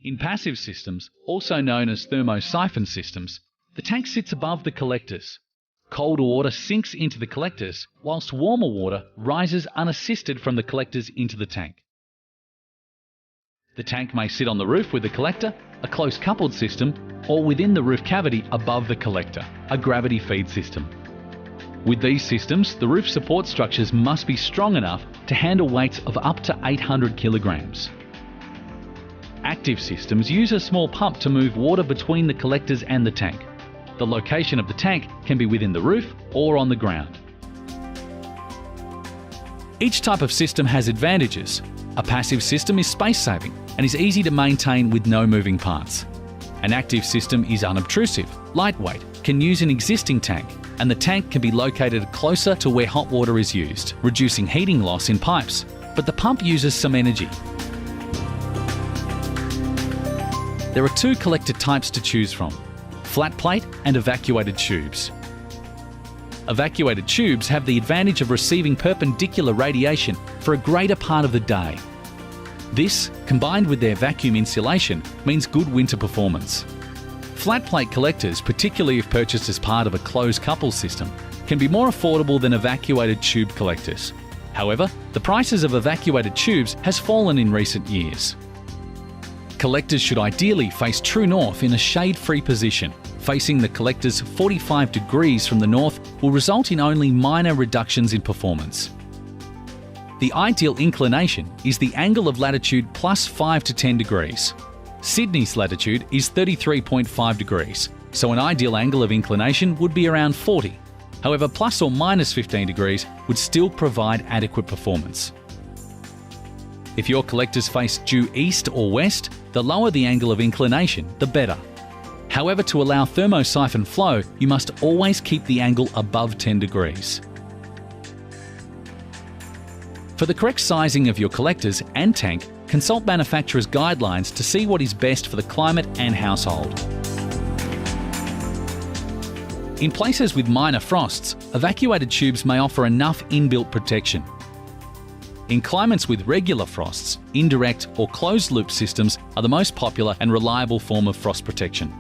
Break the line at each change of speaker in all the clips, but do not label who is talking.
In passive systems, also known as thermosiphon systems, the tank sits above the collectors. Cold water sinks into the collectors, whilst warmer water rises unassisted from the collectors into the tank. The tank may sit on the roof with the collector, a close coupled system, or within the roof cavity above the collector, a gravity feed system. With these systems, the roof support structures must be strong enough to handle weights of up to 800 kilograms. Active systems use a small pump to move water between the collectors and the tank. The location of the tank can be within the roof or on the ground. Each type of system has advantages. A passive system is space-saving and is easy to maintain with no moving parts. An active system is unobtrusive, lightweight, can use an existing tank, and the tank can be located closer to where hot water is used, reducing heating loss in pipes, but the pump uses some energy. There are two collector types to choose from: flat plate and evacuated tubes. Evacuated tubes have the advantage of receiving perpendicular radiation for a greater part of the day. This, combined with their vacuum insulation, means good winter performance. Flat plate collectors, particularly if purchased as part of a closed couple system, can be more affordable than evacuated tube collectors. However, the prices of evacuated tubes has fallen in recent years. Collectors should ideally face true north in a shade-free position. Facing the collectors 45 degrees from the north will result in only minor reductions in performance. The ideal inclination is the angle of latitude plus 5 to 10 degrees. Sydney's latitude is 33.5 degrees, so an ideal angle of inclination would be around 40. However, plus or minus 15 degrees would still provide adequate performance. If your collectors face due east or west, the lower the angle of inclination, the better. However, to allow thermosiphon flow, you must always keep the angle above 10 degrees. For the correct sizing of your collectors and tank, consult manufacturer's guidelines to see what is best for the climate and household. In places with minor frosts, evacuated tubes may offer enough inbuilt protection. In climates with regular frosts, indirect or closed-loop systems are the most popular and reliable form of frost protection.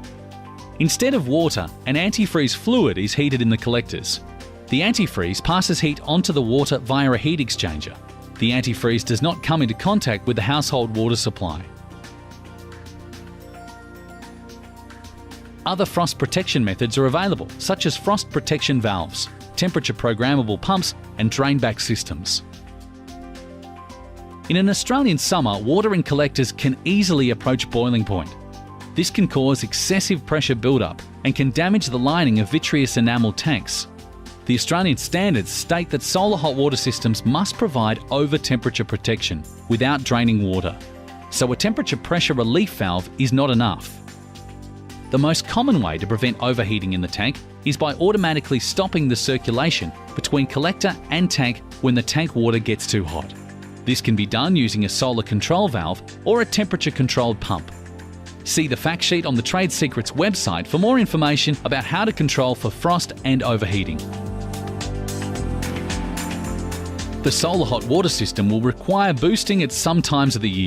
Instead of water, an antifreeze fluid is heated in the collectors. The antifreeze passes heat onto the water via a heat exchanger. The antifreeze does not come into contact with the household water supply. Other frost protection methods are available, such as frost protection valves, temperature programmable pumps, and drainback systems. In an Australian summer, water in collectors can easily approach boiling point. This can cause excessive pressure buildup and can damage the lining of vitreous enamel tanks. The Australian standards state that solar hot water systems must provide over-temperature protection without draining water, so a temperature pressure relief valve is not enough. The most common way to prevent overheating in the tank is by automatically stopping the circulation between collector and tank when the tank water gets too hot. This can be done using a solar control valve or a temperature-controlled pump. See the fact sheet on the Trade Secrets website for more information about how to control for frost and overheating. The solar hot water system will require boosting at some times of the year.